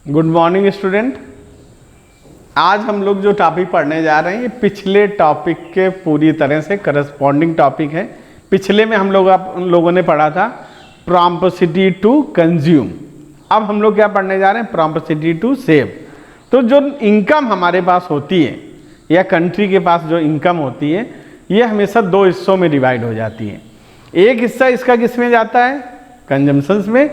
Good morning student. आज हम लोग जो टॉपिक पढ़ने जा रहे हैं ये पिछले टॉपिक के पूरी तरह से करस्पॉन्डिंग टॉपिक है। पिछले में हम लोगों ने पढ़ा था प्रॉम्पसिटी टू कंज्यूम। अब हम लोग क्या पढ़ने जा रहे हैं, प्रॉम्पसिटी टू सेव। तो जो इनकम हमारे पास होती है या कंट्री के पास जो इनकम होती है ये हमेशा दो हिस्सों में डिवाइड हो जाती है। एक हिस्सा इसका किस में जाता है, कंजम्पशंस में,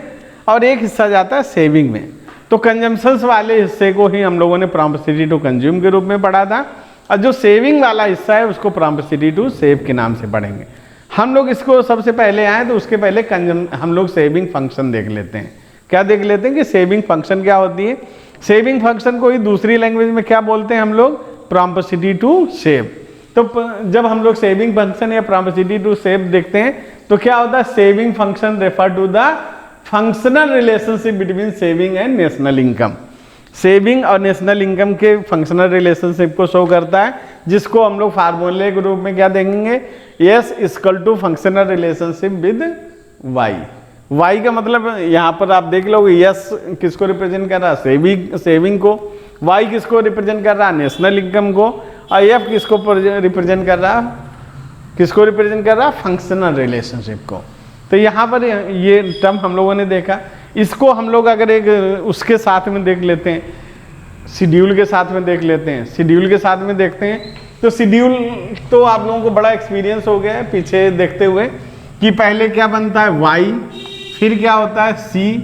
और एक हिस्सा जाता है सेविंग में। तो कंजम्पशंस वाले हिस्से को ही हम लोगों ने प्रॉम्पसिटी टू कंज्यूम के रूप में पढ़ा था, और जो सेविंग वाला हिस्सा है उसको प्रॉम्पसिटी टू सेव के नाम से पढ़ेंगे। हम लोग इसको सबसे पहले आए तो उसके पहले हम लोग सेविंग फंक्शन देख लेते हैं। क्या देख लेते हैं कि सेविंग फंक्शन क्या होती है। सेविंग फंक्शन को ही दूसरी लैंग्वेज में क्या बोलते हैं हम लोग, प्रॉम्पसिटी टू सेव। तो जब हम लोग सेविंग फंक्शन या प्रॉम्पसिटी टू सेव देखते हैं तो क्या होता है, saving function refer to the functional relationship between saving and national income. Saving और नेशनल इनकम के फंक्शनल रिलेशनशिप को शो करता है, जिसको हम लोग फार्मूले के रूप में क्या देखेंगे, S equal to functional relationship with Y. Y का मतलब यहाँ पर आप देख लोगे, यस किसको रिप्रेजेंट कर रहा है, सेविंग को। वाई किसको रिप्रेजेंट कर रहा है, नेशनल इनकम को। और एफ किसको रिप्रेजेंट कर रहा है, फंक्शनल रिलेशनशिप को। तो यहाँ पर ये टर्म हम लोगों ने देखा। इसको हम लोग अगर एक उसके साथ में देख लेते हैं, शेड्यूल के साथ में देख लेते हैं, शेड्यूल के साथ में देखते हैं तो शेड्यूल तो आप लोगों को बड़ा एक्सपीरियंस हो गया है पीछे देखते हुए कि पहले क्या बनता है वाई, फिर क्या होता है सी,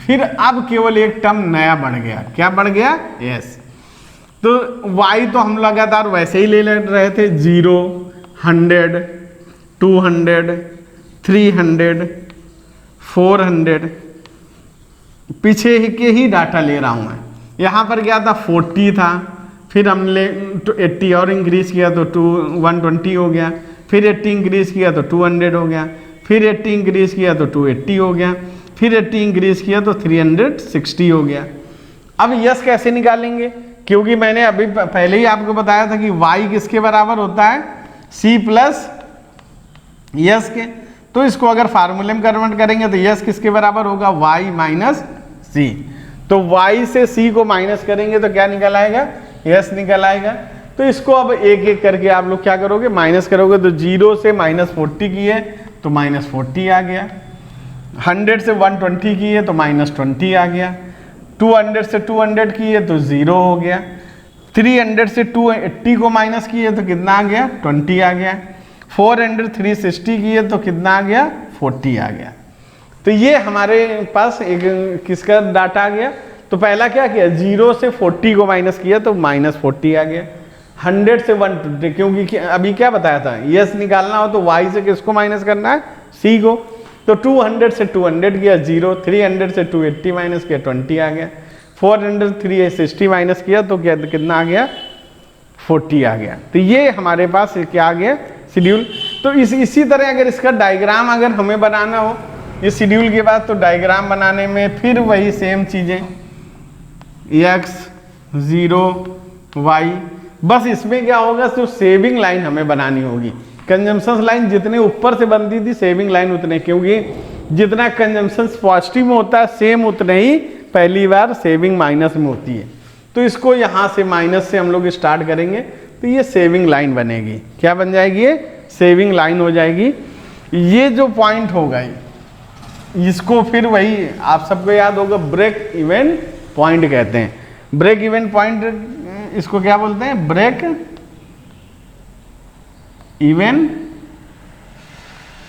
फिर अब केवल एक टर्म नया बढ़ गया। क्या बढ़ गया, यस। तो वाई तो हम लगातार वैसे ही ले रहे थे, 0, 100, 200, 300, 400, पीछे के ही डाटा ले रहा हूँ मैं। यहाँ पर क्या था, 40 था, फिर हमने 80 और इंक्रीज किया तो 120 हो गया, फिर 80 इंक्रीज किया तो 200 हो गया, फिर 80 इंक्रीज किया तो 280 हो गया, फिर 80 इंक्रीज किया तो 360 हो गया। अब यस कैसे निकालेंगे, क्योंकि मैंने अभी पहले ही आपको बताया था कि y किसके बराबर होता है, c प्लस यस के। तो इसको अगर फार्मूले में कन्वर्ट करेंगे तो यस किसके बराबर होगा, y माइनस सी। तो y से c को माइनस करेंगे तो क्या निकल आएगा, यस निकल आएगा। तो इसको अब एक एक करके आप लोग क्या करोगे, माइनस करोगे। तो 0 से -40 किए तो -40 आ गया, 100 से 120 किए तो -20 आ गया, 200 से 200 किए तो 0 हो गया, 300 से 280 को माइनस किए तो कितना आ गया, 20 आ गया, 400 360 किए तो कितना आ गया, 40 आ गया। तो ये हमारे पास एक किसका डाटा आ गया। तो पहला क्या किया, 0 से 40 को माइनस किया तो -40 आ गया, 100 से 120, क्योंकि अभी क्या बताया था, यस निकालना हो तो y से किसको माइनस करना है, c को। तो 200 से 200 किया 0, 300 से 280 माइनस किया 20 आ गया, 400 360 माइनस किया तो क्या कितना आ गया, 40 आ गया। तो ये हमारे पास क्या आ गया, शेड्यूल। तो इसी तरह अगर इसका डायग्राम अगर हमें बनाना हो ये शेड्यूल के बाद, तो डायग्राम बनाने में फिर वही सेम चीज़ें, x 0 y, बस इसमें क्या होगा, तो सेविंग लाइन हमें बनानी होगी। कंजम्पशन लाइन जितने ऊपर से बनती थी सेविंग लाइन उतने, क्योंकि जितना कंजम्पशन पॉजिटिव में होता है सेम उतने ही पहली बार सेविंग माइनस में होती है। तो इसको यहाँ से माइनस से हम लोग स्टार्ट करेंगे तो ये सेविंग लाइन बनेगी। क्या बन जाएगी, ये सेविंग लाइन हो जाएगी। ये जो पॉइंट होगा इसको फिर वही आप सबको याद होगा, ब्रेक इवन पॉइंट कहते हैं। ब्रेक इवन पॉइंट इसको क्या बोलते हैं, ब्रेक इवन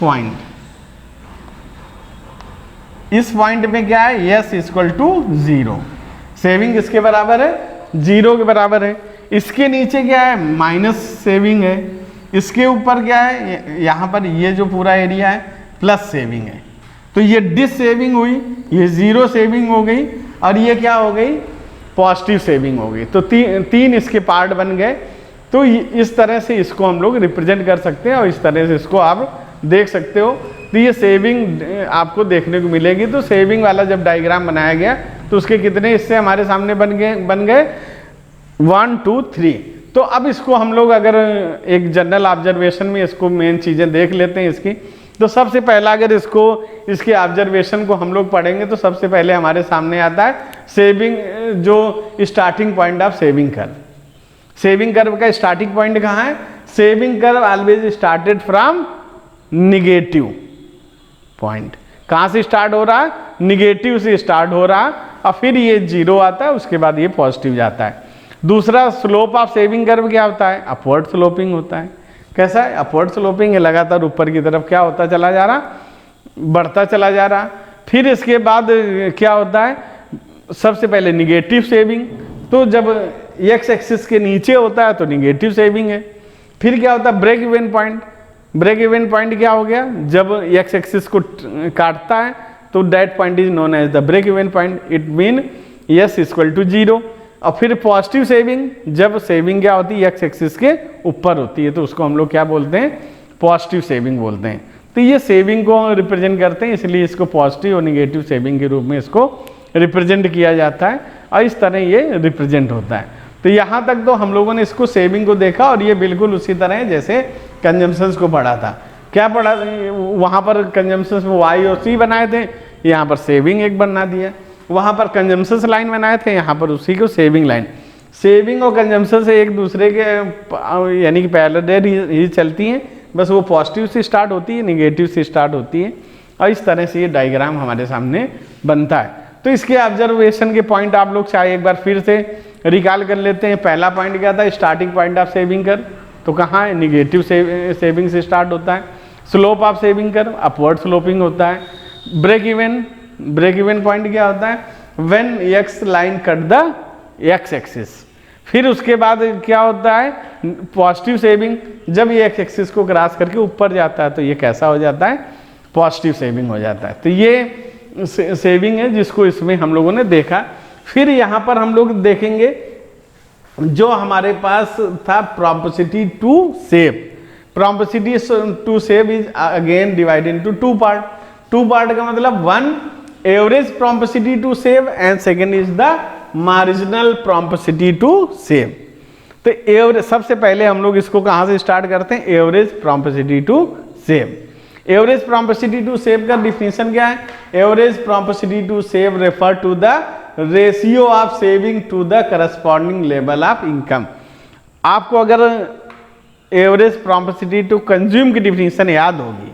पॉइंट। इस पॉइंट में क्या है, यस इक्वल टू 0, सेविंग किसके बराबर है, 0 के बराबर है। इसके नीचे क्या है, माइनस सेविंग है। इसके ऊपर क्या है, यहाँ पर ये जो पूरा एरिया है प्लस सेविंग है। तो ये डिस सेविंग हुई, ये 0 सेविंग हो गई, और ये क्या हो गई, पॉजिटिव सेविंग हो गई। तो तीन इसके पार्ट बन गए। तो इस तरह से इसको हम लोग रिप्रेजेंट कर सकते हैं, और इस तरह से इसको आप देख सकते हो। तो ये सेविंग आपको देखने को मिलेगी। तो सेविंग वाला जब डायग्राम बनाया गया तो उसके कितने हिस्से हमारे सामने बन गए 1 2 3। तो अब इसको हम लोग अगर एक जनरल ऑब्जर्वेशन में इसको मेन चीज़ें देख लेते हैं इसकी, तो सबसे पहला अगर इसके ऑब्जर्वेशन को हम लोग पढ़ेंगे तो सबसे पहले हमारे सामने आता है सेविंग, जो starting point of saving curve. Saving curve का स्टार्टिंग पॉइंट कहाँ है? Saving curve always started from negative point. कहाँ से स्टार्ट हो रहा है? निगेटिव से स्टार्ट हो रहा है और फिर ये जीरो आता है, उसके बाद ये पॉजिटिव जाता है। दूसरा स्लोप ऑफ सेविंग कर्व क्या होता है? अपवर्ड स्लोपिंग होता है। कैसा है? अपवर्ड स्लोपिंग है, लगातार ऊपर की तरफ क्या होता चला जा रहा? बढ़ता चला जा रहा। फिर इसके बाद क्या होता है? सबसे पहले निगेटिव सेविंग, तो जब एक्स एक्सिस के नीचे होता है तो निगेटिव सेविंग है। फिर क्या होता है? Break even point. Break even point क्या हो गया? जब एक्स एक्सिस को काटता है तो that point is known as the break even point, it means S equal to zero. और फिर पॉजिटिव सेविंग, जब सेविंग क्या होती है? एक्स एक्सिस के ऊपर होती है तो उसको हम लोग क्या बोलते हैं? पॉजिटिव सेविंग बोलते हैं। तो ये सेविंग को रिप्रेजेंट करते हैं, इसलिए इसको पॉजिटिव और निगेटिव सेविंग के रूप में इसको रिप्रेजेंट किया जाता है और इस तरह ये रिप्रेजेंट होता है। तो यहाँ तक तो हम लोगों ने इसको सेविंग को देखा और ये बिल्कुल उसी तरह है जैसे कंजम्पशंस को पढ़ा था। क्या पढ़ा? वहाँ पर कंजम्पशंस में वाई और सी बनाए थे, यहाँ पर सेविंग एक बना दिया। वहाँ पर कंजम्पशंस लाइन बनाए थे, यहाँ पर उसी को सेविंग लाइन। सेविंग और कंजम्पशन से एक दूसरे के यानी कि पैरेलल ही चलती हैं, बस वो पॉजिटिव से स्टार्ट होती है, निगेटिव से स्टार्ट होती है और इस तरह से ये डायग्राम हमारे सामने बनता है। तो इसके ऑब्जर्वेशन के पॉइंट आप लोग चाहे एक बार फिर से रिकॉल कर लेते हैं। पहला पॉइंट क्या था? Starting point of saving curve, तो कहाँ है? निगेटिव सेविंग से स्टार्ट होता है। Slope of saving curve upward sloping होता है। ब्रेक इवन पॉइंट क्या होता है? When x line cut the x axis. फिर उसके बाद क्या होता है? पॉजिटिव सेविंग, जब ये एक्स एक्सिस को क्रॉस करके ऊपर जाता है तो ये कैसा हो जाता है? पॉजिटिव सेविंग हो जाता है। तो ये सेविंग है जिसको इसमें हम लोगों ने देखा। फिर यहाँ पर हम लोग देखेंगे जो हमारे पास था propensity to save. Propensity to save is again divided into two part. Two part का मतलब one average propensity to save and second is the marginal propensity to save. तो एवरेज, सबसे पहले हम लोग इसको कहाँ से स्टार्ट करते हैं? Average propensity to save. Average propensity to save का डिफिनीशन क्या है? Average propensity to save refer to the ratio of saving to the corresponding level of income. आपको अगर एवरेज प्रोपेसिटी टू कंज्यूम की डिफिनीशन याद होगी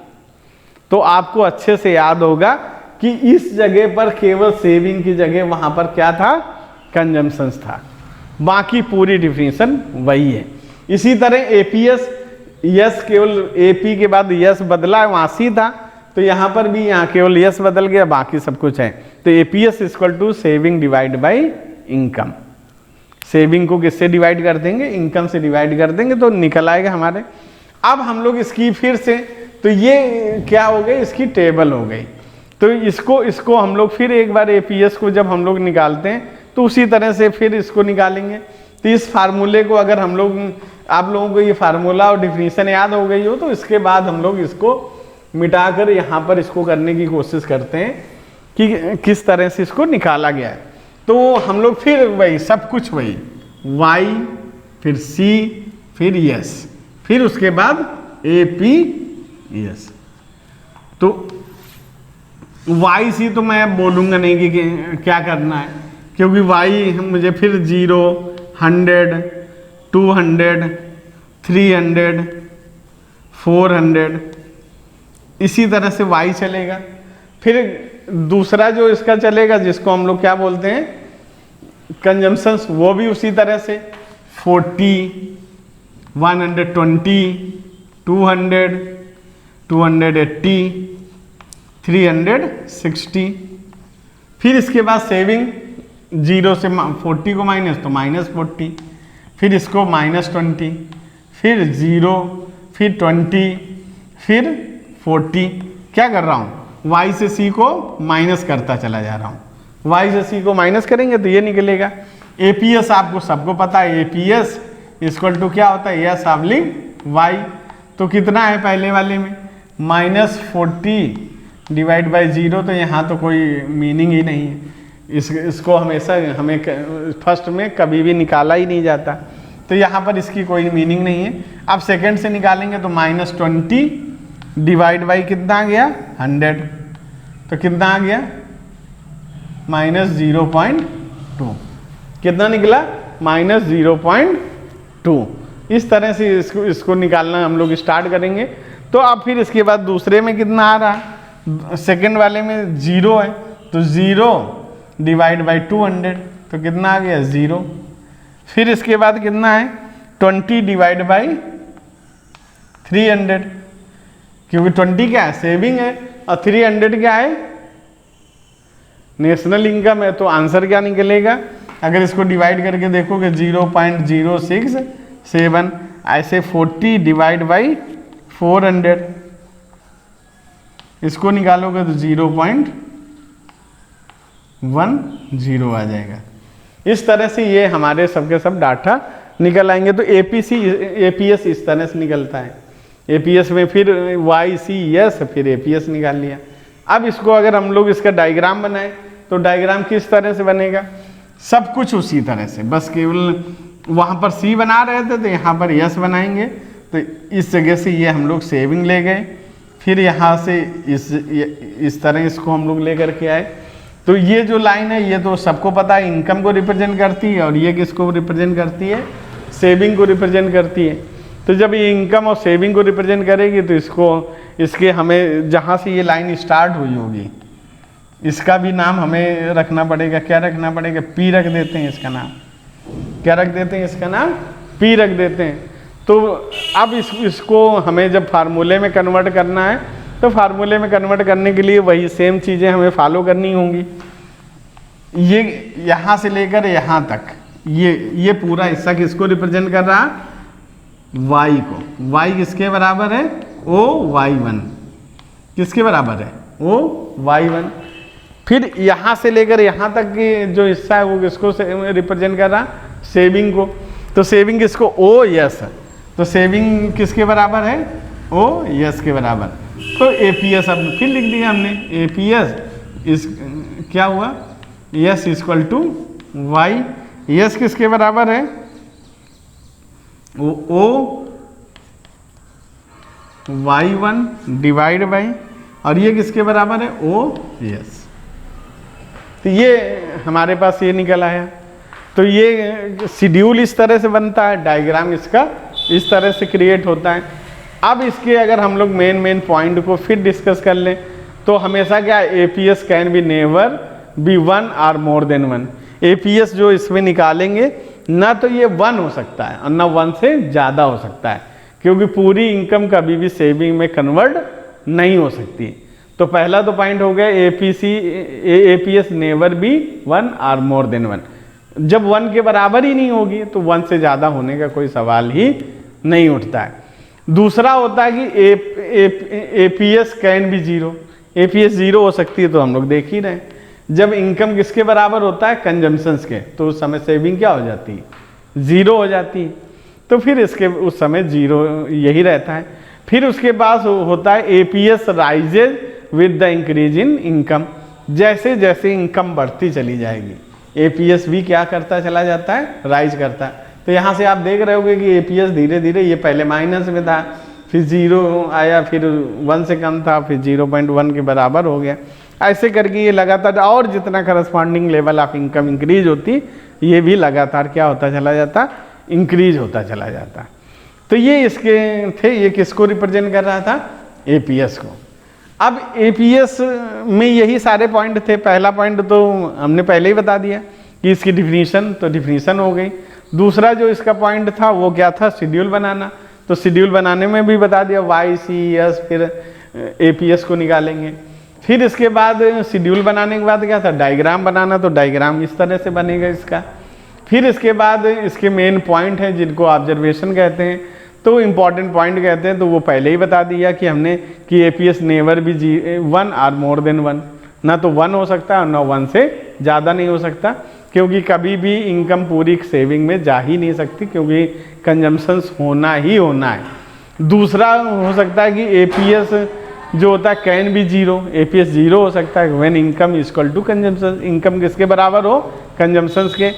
तो आपको अच्छे से याद होगा कि इस जगह पर केवल सेविंग की जगह वहां पर क्या था? कंजम्पशंस था, बाकी पूरी डिफिनीशन वही है। इसी तरह एपीएस, यस केवल एपी के बाद यस बदला है, वहां सी था, तो यहाँ पर भी यहाँ केवल यस बदल गया, बाकी सब कुछ है। तो APS equal to saving divide by income. Saving को किससे डिवाइड कर देंगे? इनकम से डिवाइड कर देंगे तो निकल आएगा हमारे। अब हम लोग इसकी फिर से, तो ये क्या हो गई? इसकी टेबल हो गई। तो इसको हम लोग फिर एक बार एपीएस को जब हम लोग निकालते हैं तो उसी तरह से फिर इसको निकालेंगे। तो इस फार्मूले को अगर हम लोग, आप लोगों को ये फार्मूला और डिफिनीशन याद हो गई हो तो इसके बाद हम लोग इसको मिटाकर यहाँ पर इसको करने की कोशिश करते हैं कि किस तरह से इसको निकाला गया है। तो हम लोग फिर वही सब कुछ वही y, फिर c, फिर s, फिर उसके बाद APS। तो y c तो मैं बोलूँगा नहीं कि क्या करना है, क्योंकि y मुझे फिर 0, 100, 200, 300, 400 इसी तरह से y चलेगा। फिर दूसरा जो इसका चलेगा जिसको हम लोग क्या बोलते हैं? कंजम्पशंस, वो भी उसी तरह से 40, 120, 200, 280, 360। फिर इसके बाद सेविंग, 0 से 40 को माइनस तो -40, फिर इसको -20, फिर 0, फिर 20, फिर 40। क्या कर रहा हूँ? y से c को माइनस करता चला जा रहा हूँ। y से c को माइनस करेंगे तो ये निकलेगा। एपीएस आपको सबको पता है, एपीएस इक्वल टू क्या होता है? यस साबलिंग y। तो कितना है पहले वाले में? -40 डिवाइड बाई 0, तो यहाँ तो कोई मीनिंग ही नहीं है। इसको हमेशा हमें फर्स्ट में कभी भी निकाला ही नहीं जाता, तो यहाँ पर इसकी कोई मीनिंग नहीं है। अब सेकंड से निकालेंगे तो -20 डिवाइड बाई कितना आ गया 100, तो कितना आ गया -0.2, कितना निकला -0.2। इस तरह से इसको निकालना हम लोग स्टार्ट करेंगे। तो अब फिर इसके बाद दूसरे में कितना आ रहा, सेकंड वाले में 0 है, तो 0 डिवाइड बाई 200, तो कितना आ गया 0। फिर इसके बाद कितना है 20 डिवाइड बाई 300, क्योंकि 20 क्या है सेविंग है और 300 क्या है नेशनल इनकम है। तो आंसर क्या निकलेगा, अगर इसको डिवाइड करके देखोगे 0.067, ऐसे 40 डिवाइड बाई 400 इसको निकालोगे तो 0.10 आ जाएगा। इस तरह से ये हमारे सबके सब डाटा निकल आएंगे। तो एपीएस इस तरह से निकलता है। एपीएस में फिर YCS फिर एपीएस निकाल लिया। अब इसको अगर हम लोग इसका डायग्राम बनाएं तो डायग्राम किस तरह से बनेगा, सब कुछ उसी तरह से, बस केवल वहाँ पर C बना रहे थे तो यहाँ पर S बनाएंगे। तो इस जगह से ये हम लोग सेविंग ले गए, फिर यहाँ से इस तरह इसको हम लोग ले करके आए। तो ये जो लाइन है ये तो सबको पता है इनकम को रिप्रेजेंट करती है, और ये किसको रिप्रेजेंट करती है सेविंग को रिप्रेजेंट करती है। तो जब ये इनकम और सेविंग को रिप्रेजेंट करेगी तो इसके हमें जहाँ से ये लाइन स्टार्ट हुई होगी इसका भी नाम हमें रखना पड़ेगा। क्या रखना पड़ेगा, P रख देते हैं इसका नाम। क्या रख देते हैं इसका नाम, P रख देते हैं। तो अब इसको हमें जब फार्मूले में कन्वर्ट करना है तो फार्मूले में कन्वर्ट करने के लिए वही सेम चीज़ें हमें फॉलो करनी होंगी। ये यहाँ से लेकर यहाँ तक ये पूरा हिस्सा किसको रिप्रेजेंट कर रहा, y को। y किसके बराबर है, OY1 किसके बराबर है, OY1। फिर यहाँ से लेकर यहाँ तक की जो हिस्सा है वो किसको रिप्रेजेंट कर रहा, सेविंग को। तो सेविंग किसको, OS, तो सेविंग किसके बराबर है, OS के बराबर। तो एपीएस अब फिर लिख दिया हमने, एपीएस इस क्या हुआ, S equal to Y. S किसके बराबर है, OY1 डिवाइड बाई, और ये किसके बराबर है, OS। तो ये हमारे पास ये निकल आया। तो ये शेड्यूल इस तरह से बनता है, डायग्राम इसका इस तरह से क्रिएट होता है। अब इसके अगर हम लोग मेन पॉइंट को फिर डिस्कस कर लें तो हमेशा क्या, APS can be never be 1 और मोर देन 1। एपीएस जो इसमें निकालेंगे ना तो ये 1 हो सकता है और ना 1 से ज़्यादा हो सकता है, क्योंकि पूरी इनकम कभी भी सेविंग में कन्वर्ट नहीं हो सकती। तो पहला तो पॉइंट हो गया एपीएस नेवर बी 1 और मोर देन 1। जब 1 के बराबर ही नहीं होगी तो 1 से ज़्यादा होने का कोई सवाल ही नहीं उठता है। दूसरा होता है कि एपीएस कैन बी 0। एपीएस 0 हो सकती है, तो हम लोग देख ही रहे हैं जब इनकम किसके बराबर होता है, कंजम्पशंस के, तो उस समय सेविंग क्या हो जाती है, 0 हो जाती है। तो फिर इसके उस समय 0 यही रहता है। फिर उसके पास होता है APS rises with the increase in income. जैसे जैसे इनकम बढ़ती चली जाएगी एपीएस भी क्या करता चला जाता है, राइज करता है। तो यहाँ से आप देख रहे होगे कि एपीएस धीरे धीरे, ये पहले माइनस में था, फिर 0 आया, फिर 1 से कम था, फिर 0.1 के बराबर हो गया। ऐसे करके ये लगातार, और जितना corresponding level of income increase होती ये भी लगातार क्या होता चला जाता, इंक्रीज होता चला जाता। तो ये इसके थे, ये किसको रिप्रेजेंट कर रहा था, एपीएस को। अब एपीएस में यही सारे पॉइंट थे। पहला पॉइंट तो हमने पहले ही बता दिया कि इसकी डिफिनीशन, तो डिफिनीशन हो गई। दूसरा जो इसका पॉइंट था वो क्या था, शेड्यूल बनाना। तो शेड्यूल बनाने में भी बता दिया, YCS फिर एपीएस को निकालेंगे। फिर इसके बाद शेड्यूल बनाने के बाद क्या था, डायग्राम बनाना। तो डायग्राम इस तरह से बनेगा इसका। फिर इसके बाद इसके मेन पॉइंट हैं जिनको ऑब्जर्वेशन कहते हैं, तो इम्पॉर्टेंट पॉइंट कहते हैं। तो वो पहले ही बता दिया कि हमने कि एपीएस नेवर भी 1 और मोर देन 1, ना तो 1 हो सकता और ना 1 से ज़्यादा नहीं हो सकता, क्योंकि कभी भी इनकम पूरी सेविंग में जा ही नहीं सकती, क्योंकि कंजम्पशंस होना ही होना है। दूसरा हो सकता है कि एपीएस जो होता है कैन बी 0, एपीएस 0 हो सकता है when income equal to consumption, income किसके बराबर हो, कंजम्पशंस के।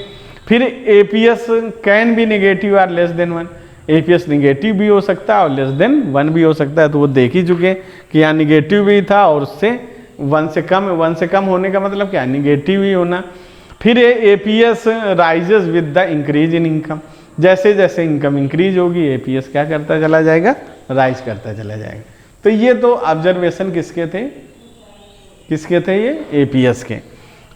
फिर एपीएस कैन बी नेगेटिव और लेस देन 1, एपीएस निगेटिव भी हो सकता है और लेस देन 1 भी हो सकता है। तो वो देख ही चुके कि यहाँ निगेटिव भी था और उससे 1 से कम होने का मतलब क्या, निगेटिव ही होना। फिर APS rises with the increase in income, जैसे जैसे इनकम इंक्रीज होगी एपीएस क्या करता चला जाएगा, राइज करता चला जाएगा। तो ये तो ऑब्जर्वेशन किसके थे, ये एपीएस के।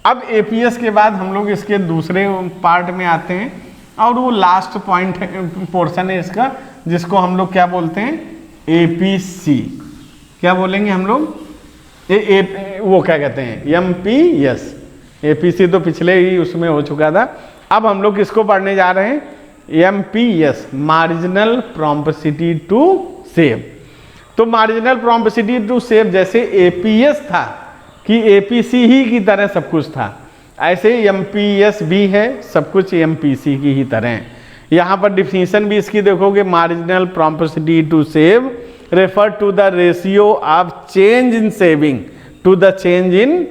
अब एपीएस के बाद हम लोग इसके दूसरे पार्ट में आते हैं और वो लास्ट पॉइंट पोर्शन है इसका, जिसको हम लोग क्या बोलते हैं, एपीसी। क्या बोलेंगे हम लोग, वो क्या कहते हैं, एमपीएस। एपीसी तो पिछले ही उसमें हो चुका था। अब हम लोग किसको पढ़ने जा रहे हैं, MPS, marginal propensity to save. तो मार्जिनल प्रॉम्पसिटी टू सेव जैसे एपीएस था कि एपीसी ही की तरह सब कुछ था, ऐसे एमपीएस भी है, सब कुछ एमपीसी की ही तरह है। यहाँ पर डिफिनीशन भी इसकी देखोगे, marginal propensity to save refer to the ratio of change in saving to the change in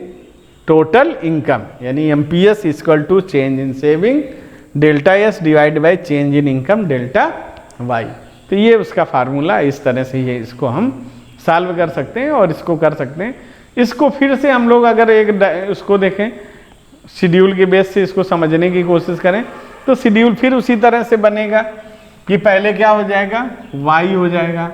total income, यानी MPS equal to change in saving delta S divide by change in income delta Y. तो ये उसका formula, इस तरह से ये इसको हम सॉल्व कर सकते हैं और इसको कर सकते हैं। इसको फिर से हम लोग अगर एक उसको देखें शेड्यूल के बेस से इसको समझने की कोशिश करें तो शेड्यूल फिर उसी तरह से बनेगा कि पहले क्या हो जाएगा, वाई हो जाएगा,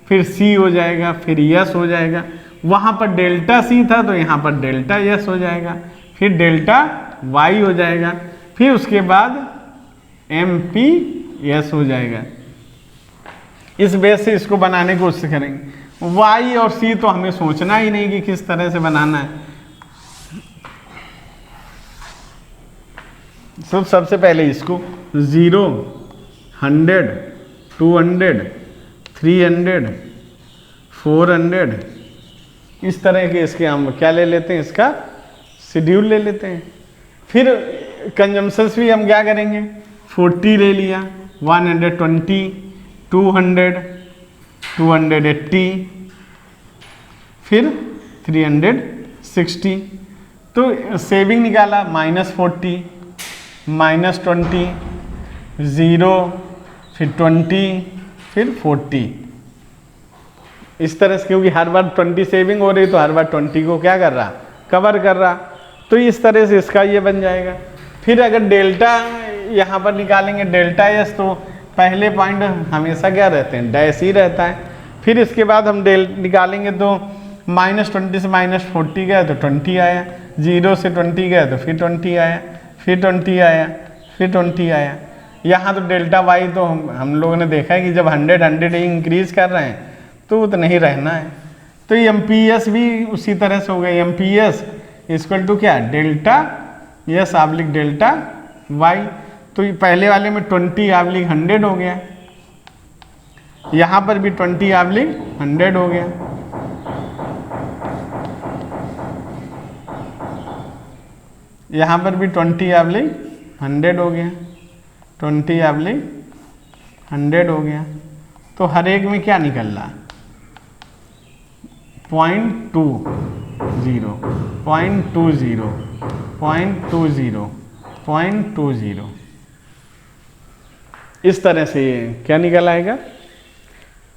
फिर सी हो जाएगा, फिर यस हो जाएगा। वहाँ पर डेल्टा सी था तो यहाँ पर डेल्टा यस हो जाएगा, फिर डेल्टा वाई हो जाएगा, फिर उसके बाद एम पी यस हो जाएगा। इस बेस से इसको बनाने की कोशिश करेंगे। वाई और सी तो हमें सोचना ही नहीं कि किस तरह से बनाना है। सबसे पहले इसको 0, 100, 200, 300, 400 इस तरह के इसके हम क्या ले लेते हैं, इसका शेड्यूल ले लेते हैं। फिर कंजम्पशंस भी हम क्या करेंगे, 40 ले लिया, 120, 200, 280, फिर 360। तो सेविंग निकाला -40, -20, 0, फिर 20, फिर 40। इस तरह से, क्योंकि हर बार 20 सेविंग हो रही तो हर बार 20 को क्या कर रहा, कवर कर रहा। तो इस तरह से इसका ये बन जाएगा। फिर अगर डेल्टा यहाँ पर निकालेंगे डेल्टा एस, तो पहले पॉइंट हमेशा क्या रहते हैं, डैश ही रहता है। फिर इसके बाद हम निकालेंगे तो -20 से -40 गया तो 20 आया, 0 से 20 गया तो फिर 20 आया, फिर 20 आया, फिर 20 आया। यहाँ तो डेल्टा वाई तो हम लोगों ने देखा है कि जब 100 ही इंक्रीज कर रहे हैं तो उतना नहीं रहना है। तो एम पी एस भी उसी तरह से हो गया, M P S equal to क्या, delta S oblique delta Y. तो पहले वाले में 20 आब्लिक 100 हो गया, यहाँ पर भी 20 आब्लिक 100 हो गया। यहाँ पर भी 20 आब्लिक 100 हो गया, 20 आब्लिक 100 हो गया। तो हर एक में क्या निकल रहा, 0.20, 0.20, 0.20, 0.20। इस तरह से क्या निकल आएगा,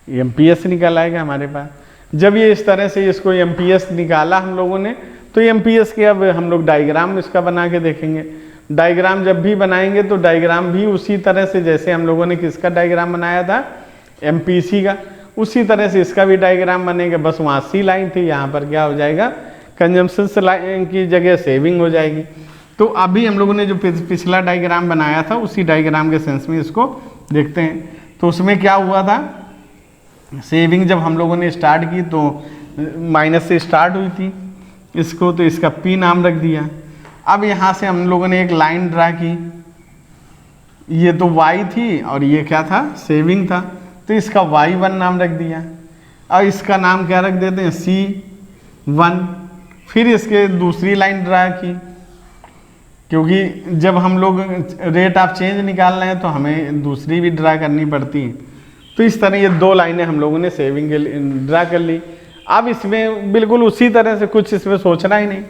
एमपीएस निकल आएगा हमारे पास। जब ये इस तरह से इसको एमपीएस निकाला हम लोगों ने, तो एमपीएस के अब हम लोग डायग्राम इसका बना के देखेंगे। डायग्राम जब भी बनाएंगे तो डायग्राम भी उसी तरह से जैसे हम लोगों ने किसका डायग्राम बनाया था, एमपीसी का, उसी तरह से इसका भी डायग्राम बनेगा। बस वहाँ सी लाइन थी, यहाँ पर क्या हो जाएगा, कंजम्पशन लाइन की जगह सेविंग हो जाएगी। तो अभी हम लोगों ने जो पिछला डायग्राम बनाया था उसी डायग्राम के सेंस में इसको देखते हैं। तो उसमें क्या हुआ था, सेविंग जब हम लोगों ने स्टार्ट की तो माइनस से स्टार्ट हुई थी इसको, तो इसका पी नाम रख दिया। अब यहाँ से हम लोगों ने एक लाइन ड्रा की, ये तो वाई थी और ये क्या था, सेविंग था, तो इसका y1 नाम रख दिया। और इसका नाम क्या रख देते हैं, C1। फिर इसके दूसरी लाइन ड्रा की, क्योंकि जब हम लोग रेट ऑफ चेंज निकाल रहे हैं तो हमें दूसरी भी ड्रा करनी पड़ती है। तो इस तरह ये 2 लाइनें हम लोगों ने सेविंग के लिए ड्रा कर ली। अब इसमें बिल्कुल उसी तरह से कुछ इसमें सोचना ही नहीं,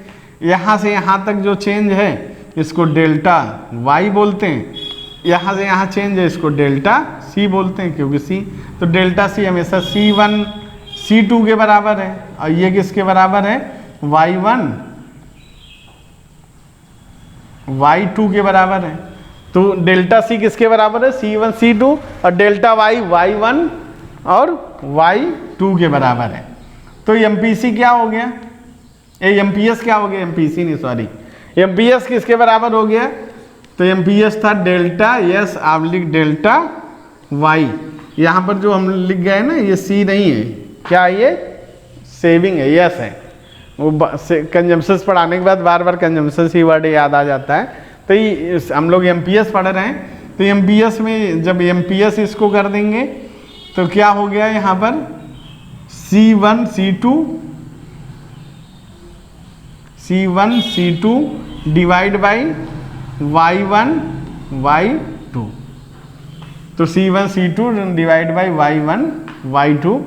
यहाँ से यहाँ तक जो चेंज है इसको डेल्टा वाई बोलते हैं, यहाँ से यहाँ चेंज है इसको डेल्टा सी बोलते हैं क्योंकि सी, तो डेल्टा सी हमेशा C1 C2 के बराबर है, और ये किसके बराबर है, Y1 Y2 के बराबर है। तो डेल्टा सी किसके बराबर है, C1 C2, और डेल्टा Y Y1 और Y2 के बराबर है। तो MPC क्या हो गया, MPS क्या हो गया, MPC नहीं सॉरी, MPS किसके बराबर हो गया, तो MPS था delta S oblique delta Y। यहाँ पर जो हम लिख गए ना, ये C नहीं है, क्या ये सेविंग है, यस है। वो कंजम्पशंस पढ़ाने के बाद बार बार कंजम्पशंस ही वर्ड याद आ जाता है। तो ये हम लोग MPS पढ़ रहे हैं, तो MPS में जब MPS इसको कर देंगे तो क्या हो गया यहाँ पर C1 C2 divide by Y1 Y2, तो C1 C2 divide by Y1 Y2,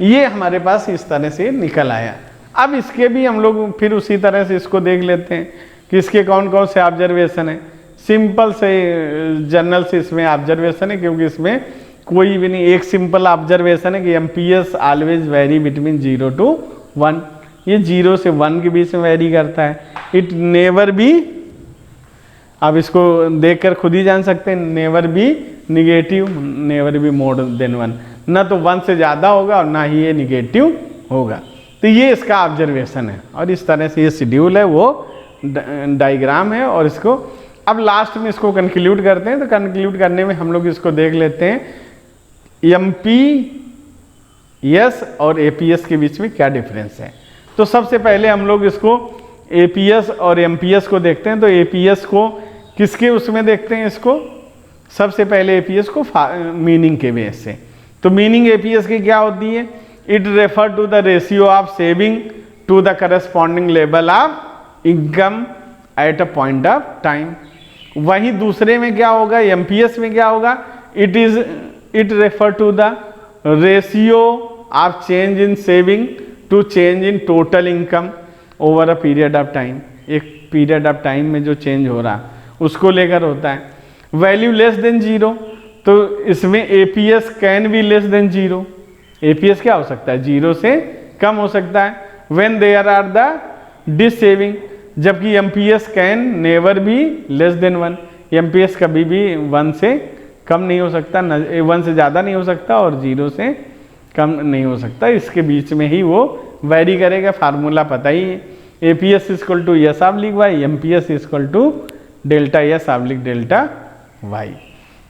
ये हमारे पास इस तरह से निकल आया। अब इसके भी हम लोग फिर उसी तरह से इसको देख लेते हैं कि इसके कौन कौन से ऑब्जर्वेशन है। सिंपल से जनरल से इसमें ऑब्जर्वेशन है, क्योंकि इसमें कोई भी नहीं, एक सिंपल ऑब्जर्वेशन है कि MPS always very between 0 to 1, ये 0 से 1 के बीच में वेरी करता है। इट नेवर बी, आप इसको देखकर खुद ही जान सकते हैं, never be negative, never be more than 1, ना तो 1 से ज़्यादा होगा और ना ही ये निगेटिव होगा। तो ये इसका ऑब्जर्वेशन है, और इस तरह से ये शेड्यूल है, वो डायग्राम है। और इसको अब लास्ट में इसको कंक्लूड करते हैं। तो कंक्लूड करने में हम लोग इसको देख लेते हैं MPS और APS के बीच में क्या डिफरेंस है। तो सबसे पहले हम लोग इसको APS और MPS को देखते हैं। तो APS को किसके उसमें देखते हैं, इसको सबसे पहले APS को मीनिंग के बेस से। तो मीनिंग APS की क्या होती है, it refer to the ratio of saving to the corresponding level of income at a point of time. वहीं दूसरे में क्या होगा, MPS में क्या होगा, it refer to the ratio of change in saving to change in total income over a period of time. एक period of time में जो चेंज हो रहा उसको लेकर होता है। वैल्यू लेस देन 0, तो इसमें APS can be less then 0। APS क्या हो सकता है, 0 से कम हो सकता है। When there are the dissaving, जबकि MPS can never be less than 1। MPS कभी भी 1 से कम नहीं हो सकता, 1 से ज़्यादा नहीं हो सकता और 0 से कम नहीं हो सकता, इसके बीच में ही वो वेरी करेगा। फार्मूला पता ही है, APS equal to S oblique Y, MPS equal to delta S oblique delta Y।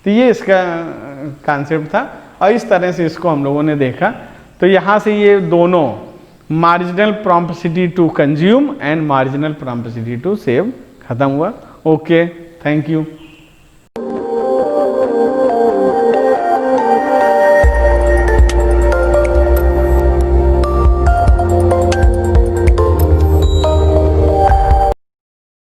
तो ये इसका कॉन्सेप्ट था, और इस तरह से इसको हम लोगों ने देखा। तो यहाँ से ये दोनों marginal propensity to consume and marginal propensity to save खत्म हुआ। Okay, thank you.